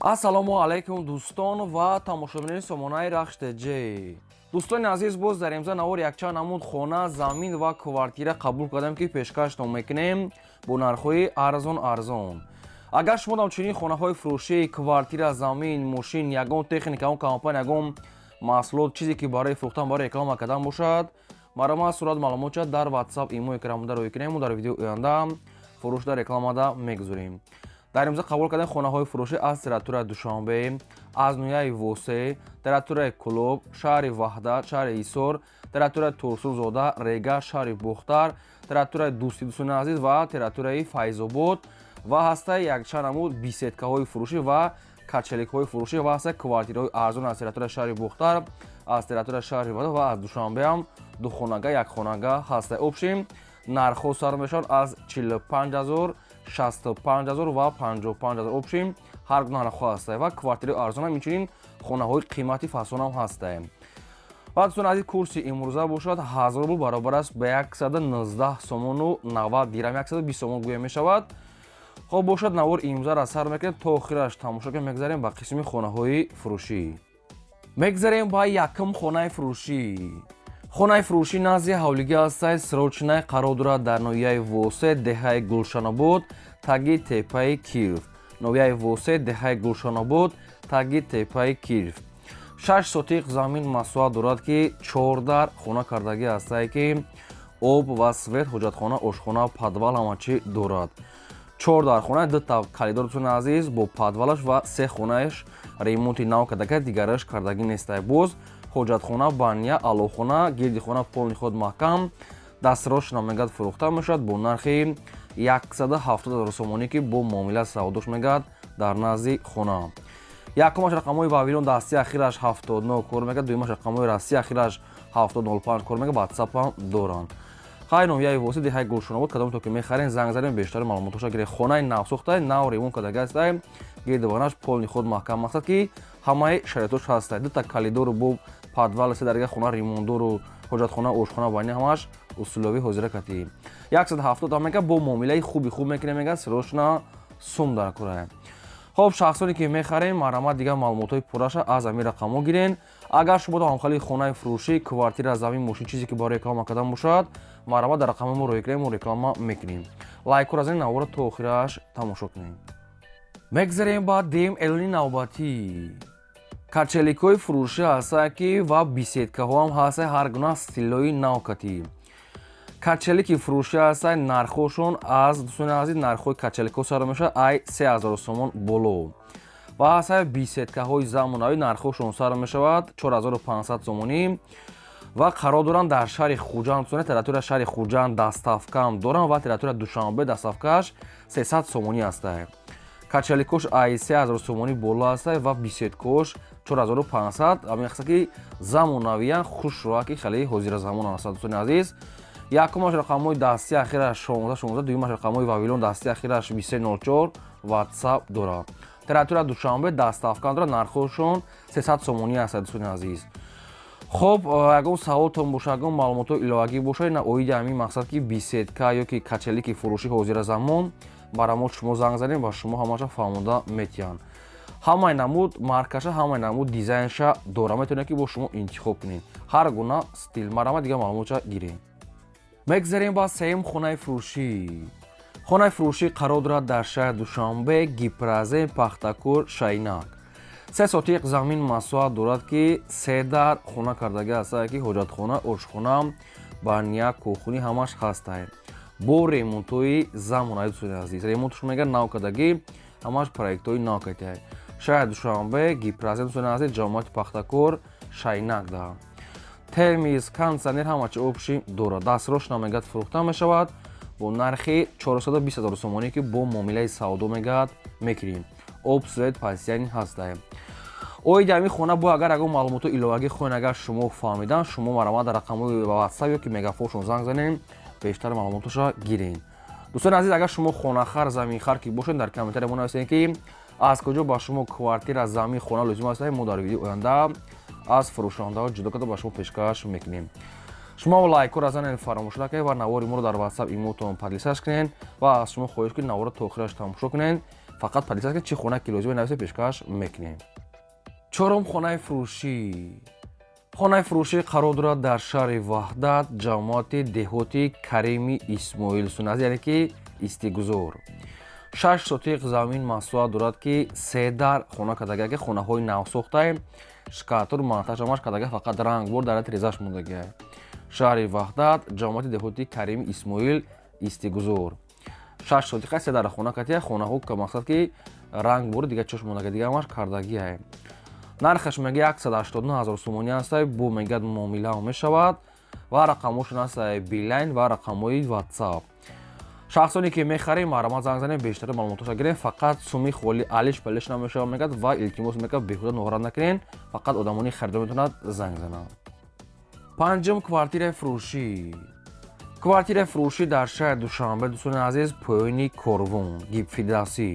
ассалому алайкум дӯстон ва тамошобинини сомонаи рахш ТЖ. дӯстони азиз, боз дар имза навори якчанд намуд хона, замин ва квартира қабул кардем ки пешкашном мекунем бо нархҳои арзон. агар шумо ҳамчунин хонаҳои фурӯшӣ, квартира, замин, мошин, ягон техника, ягон компания, ягон маҳсулот, чизе ки барои фурӯхтан, барои реклама кардан бошад, марама сурат маълумота дар WhatsApp имои кирамуда роӣ кунем. Дар видеои оянда фурӯшда рекламада мегузорем. дар имза қабул кардем хонаҳои фурӯшӣ аз территорияи Душанбе, аз ноҳияи Восе, территорияи Кӯлоб, шаҳри Ваҳдат, шаҳри Ҳисор, территорияи Турсунзода, Рега, шаҳри Бухтар, территорияи Дӯстӣ азиз ва территорияи Файзобод ва ҳастаи якчанд намуд бисеткаҳои фурӯшӣ ва качеликҳои фурӯшӣ ва ҳастаи квартираҳои арзон аз территорияи шаҳри Бухтар, аз территорияи шаҳри Ваҳдат ва аз Душанбе ҳам духонага, якхонага ҳастаи обшим. нархҳо сар мешаванд аз 45000, 65000 ва 55000 обшим. ҳар гуна нархҳо ҳастаи ва квартираи арзон ҳам инчунин хонаҳои қимати фасон ҳам ҳастаи. ва дӯстон азиз, курси имрӯза бошад 1000 рубл баробар аст ба 119 сомону 90 дирҳам, 120 сомон гӯя мешавад. хоб бошад навори имрӯзаро сар мекунем та охираш тамошо кунем. Мегзарем ба қисми хонаҳои фурӯшӣ. мегзарем ба якум хонаи фурӯшӣ. хонаи фурӯшӣ назди ҳавлигӣ ҳастаи срочнаи қарор дорад дар ноҳияи Восе, деҳаи Гулшанобод, таги теппаи Киров. ноҳияи Восе, деҳаи Гулшанобод, таги теппаи Киров. 6 сотиқ замин масоҳат дорад ки 4 дар хона кардагӣ ҳастае ки об ва свет, ҳоҷатхона, ошхона, подвал ҳамачӣ дорад. 4 дар хона, 2 калидор дӯстони азиз бо подвалаш ва 3 хонааш ремонти нав кардагӣ, дигараш кардагӣ нестае. боз ҳоҷатхона, баня, алохона, гирди хона полни худ маҳкам, дастрошна мегад фурӯхта мешавад бо нархи 170,000 сомонӣ ки бо муомила савдош мегад дар назди хона. якумаш рақамҳои Вавилон дастии ахираш 79 кор мекард, дуюмаш рақамҳои Россия ахираш 7005 кор мекард, WhatsApp ҳам доранд. ҳай ноҳияи Воси, деҳаи Гулшанобод, кадомто ки мехарен занг занем бештари маълумотоша гирем. хонаи навсохтаи нав ремонт кардагӣ ҳастаи, гирдиванааш полни худ маҳкам мақсад ки ҳамаи шароитош ҳастаи. 2 калидору бо подвал, 3 дарга хона ремонтдору ҳоҷатхона, ошхона, баня ҳамаш усуловӣ ҳозиракатӣ. 170 ҳам мекард бо муомилаи хуб мекунем, мегад срочна сум дар кора. хоб шахсоне ки мехарем марҳамат дига маълумотҳои пурраша аз ҳамин рақамҳо гирен. агар шумо ҳамхали хонаи фурӯшӣ, квартира, замин, мошин, чизе ки барои реклама кардан бошад, марҳамат дар рақамҳои мо роӣ кунем, мо реклама мекунем. лайкро разани навора то охираш тамошо кунем. мегзарем ба дем эълони навбатӣ. качеликҳои фурӯшӣ ҳастае ки ва бисеткаҳо ҳам ҳастае, ҳар гуна стилҳои навкатӣ. качелики фурӯшӣ ҳастае, нархҳошон аз дӯстони азиз, нархҳои качеликҳо сар мешавад ай 3000 сомон боло. ва ҳастае бисеткаҳои замонави, нархҳошон сар мешавад 4500 сомонӣ ва қарор доранд дар шаҳри Хуҷанд. дӯстони территорияи шаҳри Хуҷанд дастафкаам доранд ва территорияи Душанбе дастафкааш 300 сомонӣ ҳастае. качеликош ай 3000 сомонӣ боло ҳастае ва бисеткаош 4500. ҳамин ҳаста ки замонавиян, хушроа ки хеле ҳозиразамон ҳастанд. дӯстони азиз, якумаш рақамҳои дастии ахираш 1616, дуюмаш рақамҳои Вавилон дастии ахираш 2304 WhatsApp дорад. территорияи Душанбе дастафкаам дорад, нархҳошон 300 сомонӣ ҳастанд. дӯстони азиз, хоб ягон саволтон боша, ягон маълумотҳои иловагӣ боша, ина оиди ҳамин мақсад ки бисетка ё ки качелики фурӯшӣ ҳозиразамон бара мо шумо занг занем ва шумо ҳамаша фаҳмода метиҳанд. ҳамаи намуд маркаша, ҳамаи намуд дизайнша дора, метавонед ки бо шумо интихоб кунед. ҳар гуна стил, марҳамат дига маълумотша гирем. мегзарем ба сеюм хонаи фурӯшӣ. хонаи фурӯшӣ қарор дорад дар шаҳри Душанбе, Гипразен, Пахтакӯр, Шайнак. 3 сотиқ замин масоҳат дорад ки 3 дар хона кардагӣ ҳастае ки ҳоҷатхона, ошхона, баня, кӯхунӣ ҳамаш ҳастае. бо ремонтҳои замонави. дӯстони азиз, ремонтшон мегӯяд навкардагӣ, ҳамаш проектҳои навкатия. шаҳри Душанбе, Гипразен, дӯстони азиз, ҷамоати Пахтакӯр, Шайнак даҳад. термиз, кондитсионер ҳамачи обшим дорад. дастрошна мегад фурӯхта мешавад бо нархи 420000 сомонӣ ки бо муомилаи савдо мегад мекунем. об, свет, пасияни ҳастае. оиди ҳамин хона бо агар ягон маълумотҳои иловагӣ хоҳед, агар шумо фаҳмидан, шумо марҳамат дар рақамҳои WhatsApp ё ки мегафоншон занг занем, бештар маълумотоша гирем. дӯстони азиз, агар шумо хонахар, заминхар ки бошед, дар комментария мо нависед ки аз куҷо ба шумо квартира, замин, хона лозим ҳастае. мо дар видеои оянда аз фурӯшондаҳо ҷудо карда ба шумо пешкаш мекунем. шумо лайкро разанед, фаромӯш накунед ва навори моро дар WhatsApp имотон подлисаш кунед ва аз шумо хоҳиш кунем навора то охираш тамошо кунед фақат полисия ки чӣ хона ки лозима нависе пешкаш мекунем. чорум хонаи фурӯшӣ. хонаи фурӯшӣ қарор дорад дар шаҳри ваҳдат, ҷамоати деҳоти Карими Исмоил Суназӣ, яъне ки истигузор. 6 сотиқ замин маҳсулот дорад ки 3 дар хона кардагия ки хонаҳои навсохтаи шкатур монтажамаш кардагия фақат рангбор дар резаш мондагия. шаҳри ваҳдат, ҷамоати деҳоти Карими Исмоил истигузор. 6 сотиқа 3 дар хона кардагия хонаҳо ка мақсад ки рангбори дига чош мондагия дигаамаш кардагия. нархаш мега 189 000 сомонӣ астай, бо мега муомила мешавад ва рақамошон астай Билайн ва рақамҳои WhatsApp. шахсоне ки мехарем маромад занг занем бештари маълумотоша гирем, фақат суми холи алиш палиш намешавад мегад ва илтимос мекунад беҳуда ноҳарат накунен, фақат одамони харидор метавонад занг зананд. панҷум квартираи фурӯшӣ. квартираи фурӯшӣ дар шаҳри Душанбе дӯстони азиз поёни Корвон, Гипфидасӣ.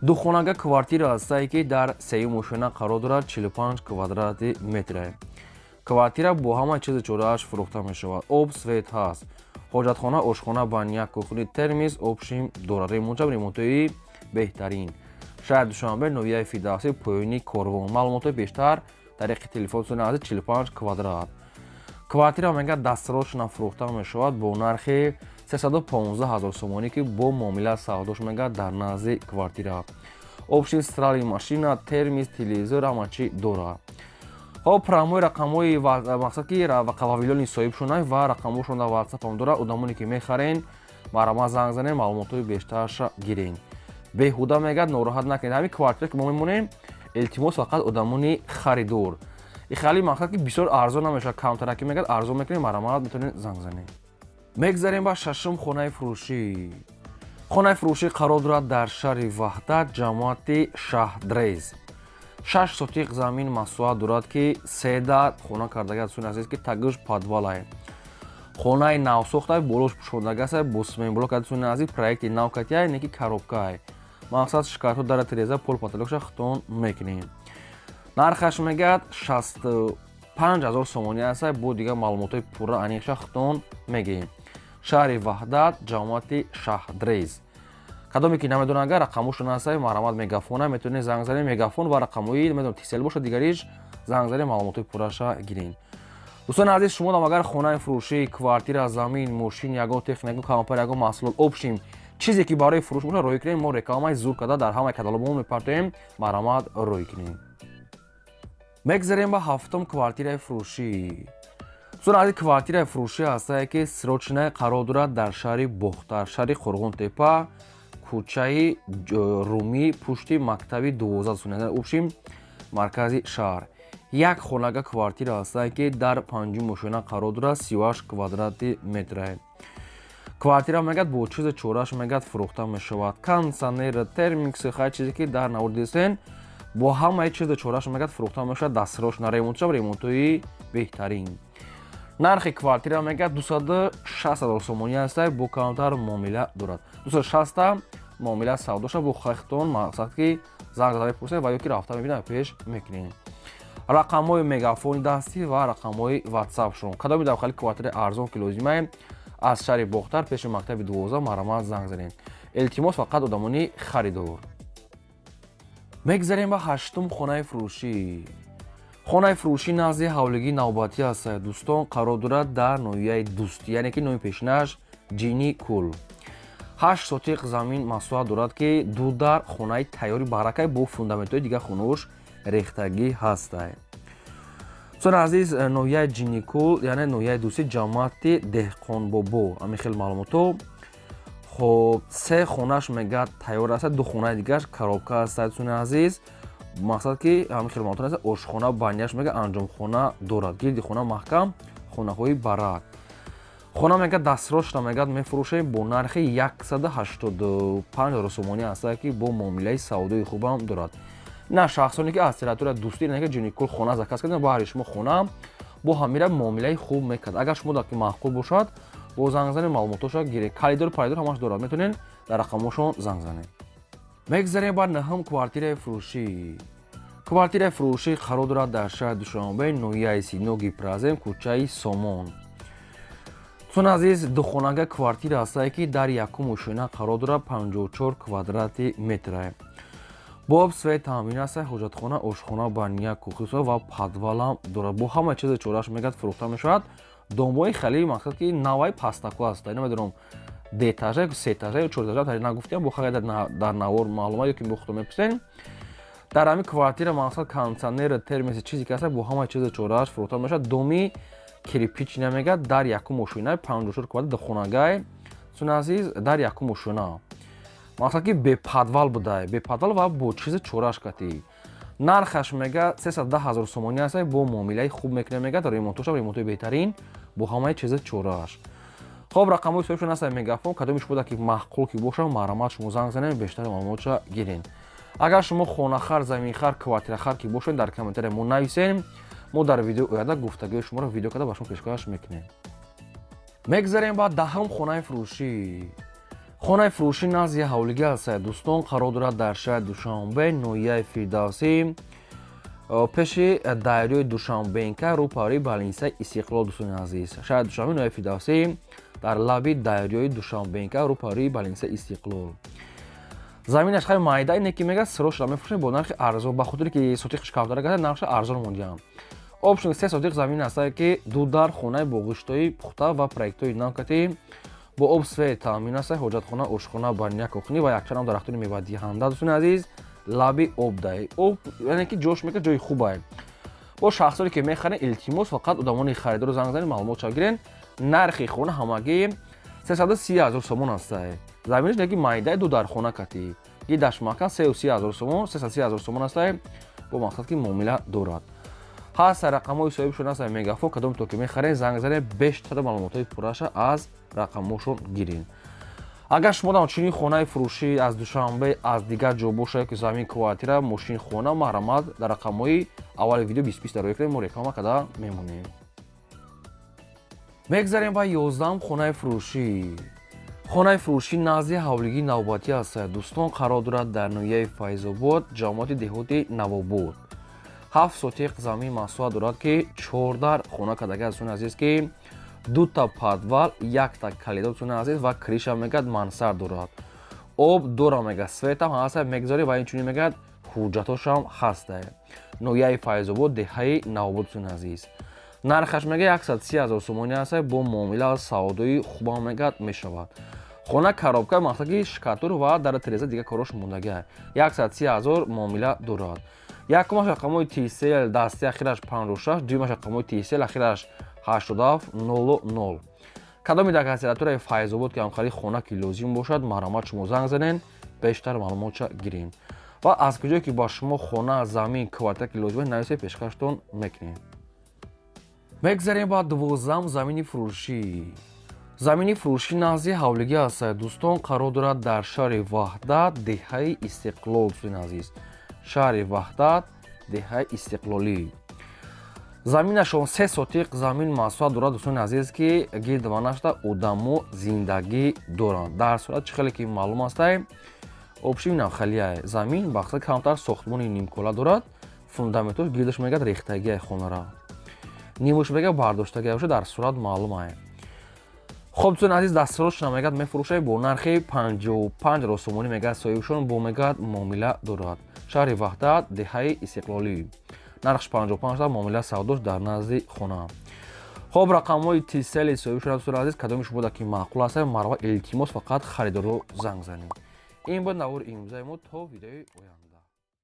духонага квартира астае ки дар сеюм мошина қарор дорад 45 квадрати метре. квартира бо ҳама чизи чорааш фурӯхта мешавад. об свет ҳаст. ҳоҷатхона, ошхона, баня, кухни, термис, обшим дорад. ремонтам ремонтои беҳтарин. шаҳри Душанбе, ноҳияи Фидасӣ, поёни Корвон. маълумотои бештар тариқи телефон 45 квадрат. квартира мега дастрош нафурӯхта мешавад бо нархи 315 000 сомонӣ ки бо муомила савдош мега дар назди квартира. обшин, стиральни машина, термис, телевизор ҳама чӣ дорад. ҳоп прамои рақамҳои мақсад ки вавилони соҳибшона ва рақамҳошон дар WhatsApp ҳам дорад. одамоне ки мехарен маромад занг занен, маълумотои бештарша гирен. беҳуда мегад нороҳат накунед. ҳамин квартира ки мо мемонем илтимос фақат одамони харидор. ихали мақсад ки бисёр арзон намешавад, камтара ки мегад арзон мекунем, маромад метавонед занг занед. мегзарем ба шашум хонаи фурӯшӣ. хонаи фурӯшӣ қарор дорад дар шаҳри ваҳдат, ҷамоати Шаҳдрез. 6 сотиқ замин маҳсулот дорад ки 3 дар хона кардагия дӯстони азиз ки тагӯш падвалай. хонаи навсохтай болош пӯшондагааст бо семенблока дӯстони азиз проекти нав катия не ки коробкай. мақсад шкату дар тиреза пол паталокша хитон мекунем. нархаш мегад 65 000 сомонӣ аст, бо дига маълумотои пурра аниқша хитон мегӯем. шаҳри ваҳдат, ҷамоати Шаҳдрез. кадоме ки намедонад агар рақамошон астаи маромад мегафона метавонед занг занед, мегафон ва рақамҳои намедонам тисел бошад дигариш занг занед, маълумотои пурраша гирен. дӯстони азиз, шумо агар хонаи фурӯшӣ, квартира, замин, мошин, ягон техника, компар, ягон маҳсулот, обшим чизе ки барои фурӯш бошад роҳӣ кунем, мо рекламаи зур карда дар ҳамаи каталогҳои мепартоем, маромад роҳӣ кунем. мегзарем ба ҳафтум квартираи фурӯшӣ. дӯстони азиз, квартираи фурӯшӣ астае ки срочная қарор дорад дар шаҳри Бохтар, шаҳри Қурғунтепа, кӯчаи Румӣ, пушти мактаби 12 обшим маркази шаҳр. як хонага квартира астае ки дар 5 мошина қарор дорад 38 квадрати метре. квартира мегад бо чизи чораш мегад фурӯхта мешавад. кондитсионер, термикс, хай чизе ки дар навори дистен бо ҳамаи чизи чораш мегад фурӯхта мешавад. дастрош на ремонтшав, ремонтои беҳтарин. нархи квартира мегад 260 000 сомонӣ астае, бо камтар муомила дорад. 260 муомила савдоша бо хахтон, мақсад ки занг зада мепурсед ва ё ки рафта мебинад пеш мекунем. рақамҳои мегафони дастӣ ва рақамҳои WhatsApp шон. кадоми давхали квартираи арзон ки лозимае аз шаҳри Бохтар пеши мактаби 12 маромад занг занед. илтимос фақат одамони харидор. мегзарем ба ҳаштум хонаи фурӯшӣ. хонаи фурӯшӣ назди ҳавлигии навбатӣ астае. дӯстон қарор дорад дар ноҳияи Дӯстӣ, яъне ки номи пешинаш Ҷини Кул. 8 сотиқ замин маҳсулот дорад ки 2 дар хонаи тайёри баракай бо фундаментҳои дига хонаош рехтагӣ ҳастае. дӯстони азиз, ноҳияи Ҷини Кул, яъне ноҳияи Дӯстӣ, ҷамоати Деҳқонбобо, ҳамин хел маълумото. хоб 3 хонаш мега тайёр аст, 2 хонаи дигараш коробка аст. дӯстони азиз, мақсад ки ҳамин хел маълумото аст, ошхона, баняш мега анҷомхона дорад. гирди хона маҳкам, хонаҳои барак. хона мега дастрошта мегад мефурӯшем бо нархи 185 000 сомонӣ астае ки бо муомилаи савдои хубам дорад. на шахсоне ки аз территорияи Дӯстӣ не ки Ҷини Кул хона заказ кардем, баъри шумо хона бо ҳамира муомилаи хуб мекард. агар шумо дар ки маъқул бошад, бо занг занед маълумотоша гиред. калидор палидор ҳамаш дорад, метавонед дар рақамошон занг занед. мегзарем ба наҳум квартираи фурӯшӣ. квартираи фурӯшӣ қарор дорад дар шаҳри Душанбе, ноҳияи Сино, Гипразем, кӯчаи Сомон. Цун азиз духонага квартира ҳастае ки дар якум ушина қарор дорад 54 квадрати метрае. Боб свет таъмин ҳастае, ҳоҷатхона, ошхона, баня, кухиса ва подвалам дорад. Бо ҳама чизи чораш мегӯяд фурӯхта мешавад. Домбои хеле мақсад ки наваи пастаку аст. Намедонам детаже, сетаже, чортаже тари нагуфтам. Бо хеле дар навор маълумоте ки бохто меписен. Дар ҳамин квартира мақсад кондитсионер, термоси чизе ки аст бо ҳама чизи чораш фурӯхта мешавад. Доми кирпич намегӯяд дар якум ушина 54 квадрат духонагай. Цун азиз дар якум ушина. Мақсад ки беподвал будай, беподвал ва бо чизи чораш кати. Нархаш мега 310,000 сомонӣ аст, бо муомилаи хуб мекунад мега, ремонтошам ремонтои беҳтарин, бо ҳамаи чизи чораш. Хоб рақамҳои соҳибшон аст мегафон, кадомиш буда ки маъқул ки боша, маромат шумо занг занед, бештари маълумотша гирен. Агар шумо хонахар, заминхар, квартирахар ки бошед, дар комментария мо нависен, мо дар видео ояда гуфтагӯи шуморо видео карда ба шумо пешкаш мекунем. Мегзарем ба даҳам хонаи фурӯшӣ. Хонаи фурӯшӣ назди ҳавлигӣ аст дӯстон, қарор дорад дар шаҳри Душанбе, ноҳияи Фирдавсӣ, пеши дайрёи Душанбенка, рӯпарои балинсаи Истиқлол. Дӯстони азиз, шаҳри Душанбе, ноҳияи Фирдавсӣ, дар лаби дайрёи Душанбенка, рӯпарои балинсаи Истиқлол. Заминаш хеле майда, ине ки мегӯяд сирошро мефурӯшем бо нархи арзон, ба хотире ки сотиқаш камтар гардад, нархаш арзон мондиам. Обшон 3 сотиқ замин аст ки ду дар хонаи бо ғиштои пухта ва проектои навкати бо об свет таъмин аст, ҳоҷатхона, ошхона, баня, кухни ва якчанд дарахтони мевадиҳанда. Дӯстони азиз, лаби об дай. Об яъне ки ҷош мека ҷои хубае. Бо шахсоне ки мехарен илтимос фақат одамони харидорро занг занед, маълумотша гирен. Нархи хона ҳамагӣ 330,000 сомон аст. Заминаш яки майдаи ду дар хона кати. Гидаш макан 330,000 сомон, 330,000 сомон аст, бо мақсад ки муомила дорад. ҳаст рақамҳои соҳибшон аст мегафон, кадомто ки мехарен занг занед, бештар маълумотои пурраша аз рақамҳошон гирин. Агар шумо дар чунин хонаи фурӯшӣ аз Душанбе, аз дигар ҷо боша ки замин, квартира, мошин, хона, маҳрамат дар рақамҳои аввали видео 20 дар роя мо реклама карда мемонем. Мегзарем ба 11 хонаи фурӯшӣ. Хонаи фурӯшӣ назди ҳавлигии навбатӣ аст дӯстон, қарор дорад дар ноҳияи Файзобод, ҷамоати деҳоти Навобод. 7 сотиқ замин маҳсулот дорад ки 4 хона кардагӣ аст азиз ки 2 подвал, 1 калида азиз ва криша мегӯяд мансар дорад. Об дора мега светам ҳаст мегзори ва инчунин мегӯяд ҳуҷҷатошам ҳаст. Ноҳияи Файзобод, деҳаи Навобод азиз. Нархаш мега 130,000 сомонӣ аст, бо муомила саодои хубам мегӯяд мешавад. Хона коробка мақсад ки шкатур ва дар тиреза дигар корош мондагӣ. 130,000 муомила дорад. Якумаш рақамҳои TCL дасти ахираш 56, дуюмаш рақамҳои TCL ахираш 8700. Кадоми дар консерваторияи Файзобод ки ҳамхари хона ки лозим бошад, маҳрамат шумо занг занен, бештар маълумотша гирин. Ва аз куҷое ки ба шумо хона, замин, квартира ки лозим нависе пешкаштон мекунем. Мегзарем ба 12 замини фурӯшӣ. Замини фурӯшӣ назди ҳавлигӣ аст дӯстон, қарор дорад дар шаҳри Ваҳдат, деҳаи Истиқлол. Дӯстони азиз, шаҳри Ваҳдат, деҳаи Истиқлолӣ. Заминашон 3 сотиқ замин маҳсулот дорад дӯстони азиз ки гирд ва нашта одамо зиндагӣ доранд. Дар сурат чӣ хеле ки маълум аст, обши навхалия замин бахса камтар сохтмони нимкола дорад. Фундаментош гирдаш мегӯяд рехтагии хонара. Нимуш мега бардоштагӣ боша, дар сурат маълум аст. Хоб дӯстони азиз, дастарош намегӯяд мефурӯшад бо нархи 55 сомонӣ мегӯяд соҳибшон, бо мегӯяд муомила дорад. Шаҳри Ваҳдат, деҳаи Истиқлолӣ. Нархш 55 муомила савдош дар назди хона. Хоб рақамҳои TCL соҳибшон дӯстони азиз, кадомиш буда ки маъқул аст, марва илтимос фақат харидорро занг занед. Ин буд навори имрӯзаи мо, то видеои оянда.